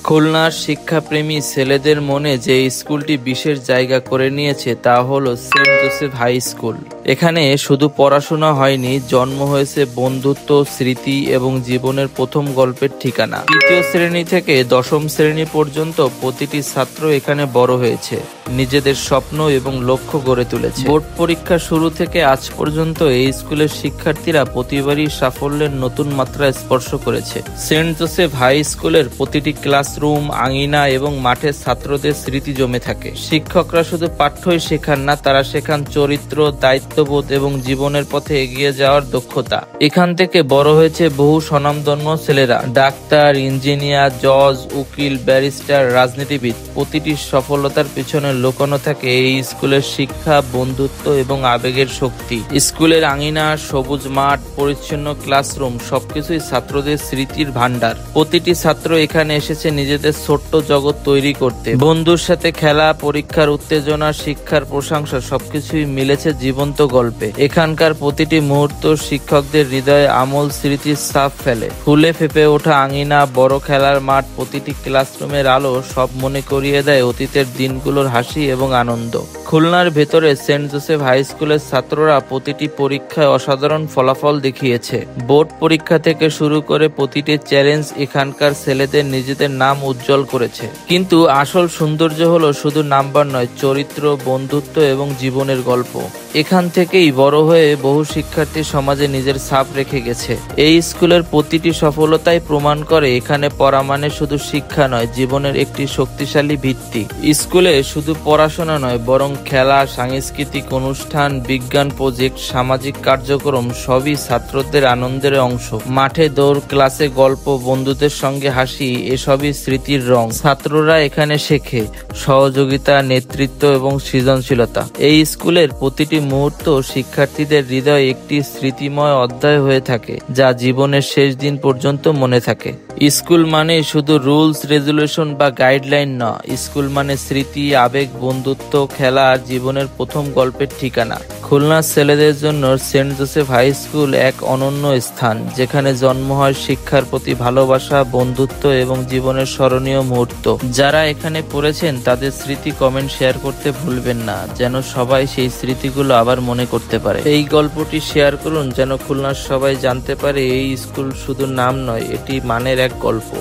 খুলনার শিক্ষাপ্রেমী ছেলেদের মনে যে স্কুলটি বিশেষ জায়গা করে নিয়েছে তা হলো সেন্ট জোসেফ হাই স্কুল। এখানে শুধু পড়াশোনা হয়নি, জন্ম হয়েছে বন্ধুত্ব, স্মৃতি এবং জীবনের প্রথম গল্পের ঠিকানা। তৃতীয় শ্রেণী থেকে দশম শ্রেণী পর্যন্ত প্রতিটি ছাত্র এখানে বড় হয়েছে, নিজেদের স্বপ্ন এবং লক্ষ্য গড়ে তুলেছে। বোর্ড পরীক্ষা শুরু থেকে আজ পর্যন্ত এই স্কুলের শিক্ষার্থীরা প্রতিবারই সাফল্যের নতুন মাত্রা স্পর্শ করেছে। সেন্ট জোসেফ হাই স্কুলের প্রতিটি ক্লাসরুম, আঙিনা এবং মাঠে ছাত্রদের স্মৃতি জমে থাকে। শিক্ষকরা শুধু পাঠ্যই শেখান না, তারা শেখান চরিত্র, দায়িত্ববোধ এবং জীবনের পথে এগিয়ে যাওয়ার দক্ষতা। এখান থেকে বড় হয়েছে বহু স্বনামধন্য ছেলেরা, ডাক্তার, ইঞ্জিনিয়ার, জজ, উকিল, ব্যারিস্টার, রাজনীতিবিদ। প্রতিটি সফলতার পিছনে লুকানো থাকে এই স্কুলের শিক্ষা, বন্ধুত্ব এবং আবেগের শক্তি। স্কুলের আঙিনা, সবুজ মাঠ, পরিচ্ছন্ন ক্লাসরুম সবকিছুই ছাত্রদের স্মৃতির ভান্ডার। প্রতিটি ছাত্র এখানে এসেছে নিজেদের ছোট্ট জগৎ তৈরি করতে। বন্ধুর সাথে খেলা, পরীক্ষার উত্তেজনা, শিক্ষার প্রশংসা সবকিছুই মিলেছে জীবন্ত গল্পে। এখানকার প্রতিটি মুহূর্ত শিক্ষকদের হৃদয়ে আমল স্মৃতির ছাপ ফেলে। ফুলে ফেপে ওঠা আঙিনা, বড় খেলার মাঠ, প্রতিটি ক্লাসরুমের আলো সব মনে করিয়ে দেয় অতীতের দিনগুলোর হাসি এবং আনন্দ। খুলনার ভেতরে সেন্ট জোসেফ হাই স্কুলের ছাত্ররা প্রতিটি পরীক্ষায় অসাধারণ ফলাফল দেখিয়েছে। বোর্ড পরীক্ষা থেকে শুরু করে প্রতিটি চ্যালেঞ্জ এখানকার ছেলেদের নিজেদের নাম উজ্জ্বল করেছে। কিন্তু আসল সৌন্দর্য হলো শুধু নাম্বার নয়, চরিত্র, বন্ধুত্ব এবং জীবনের গল্প। এখান থেকেই বড় হয়ে বহু শিক্ষার্থী সমাজে নিজের ছাপ রেখে গেছে। এই স্কুলের প্রতিটি সফলতাই প্রমাণ করে এখানে পড়া মানে শুধু শিক্ষা নয়, জীবনের একটি শক্তিশালী ভিত্তি। স্কুলে শুধু পড়াশোনা নয়, বরং খেলা, সাংস্কৃতিক অনুষ্ঠান, বিজ্ঞান প্রজেক্ট, সামাজিক কার্যক্রম সবই ছাত্রদের আনন্দের অংশ। মাঠে দৌড়, ক্লাসে গল্প, বন্ধুদের সঙ্গে হাসি, এসবই স্মৃতির রং। ছাত্ররা এখানে শেখে সহযোগিতা, নেতৃত্ব এবং সৃজনশীলতা। এই স্কুলের প্রতিটি মুহূর্ত শিক্ষার্থীদের হৃদয়ে একটি স্মৃতিময় অধ্যায় হয়ে থাকে, যা জীবনের শেষ দিন পর্যন্ত মনে থাকে। স্কুল মানে শুধু রুলস, রেজুলেশন বা গাইডলাইন নয়, স্কুল মানে স্মৃতি, আবেগ, বন্ধুত্ব, খেলা আর জীবনের প্রথম গল্পের ঠিকানা। খুলনার ছেলেদের জন্য সেন্ট জোসেফ হাই স্কুল এক অনন্য স্থান, যেখানে জন্ম হয় শিক্ষার প্রতি ভালোবাসা, বন্ধুত্ব এবং জীবনের স্মরণীয় মুহূর্ত। যারা এখানে পড়েছেন তাদের স্মৃতি কমেন্ট শেয়ার করতে ভুলবেন না, যেন সবাই সেই স্মৃতিগুলো আবার মনে করতে পারে। এই গল্পটি শেয়ার করুন যেন খুলনার সবাই জানতে পারে এই স্কুল শুধু নাম নয়, এটি মানের এক গল্প।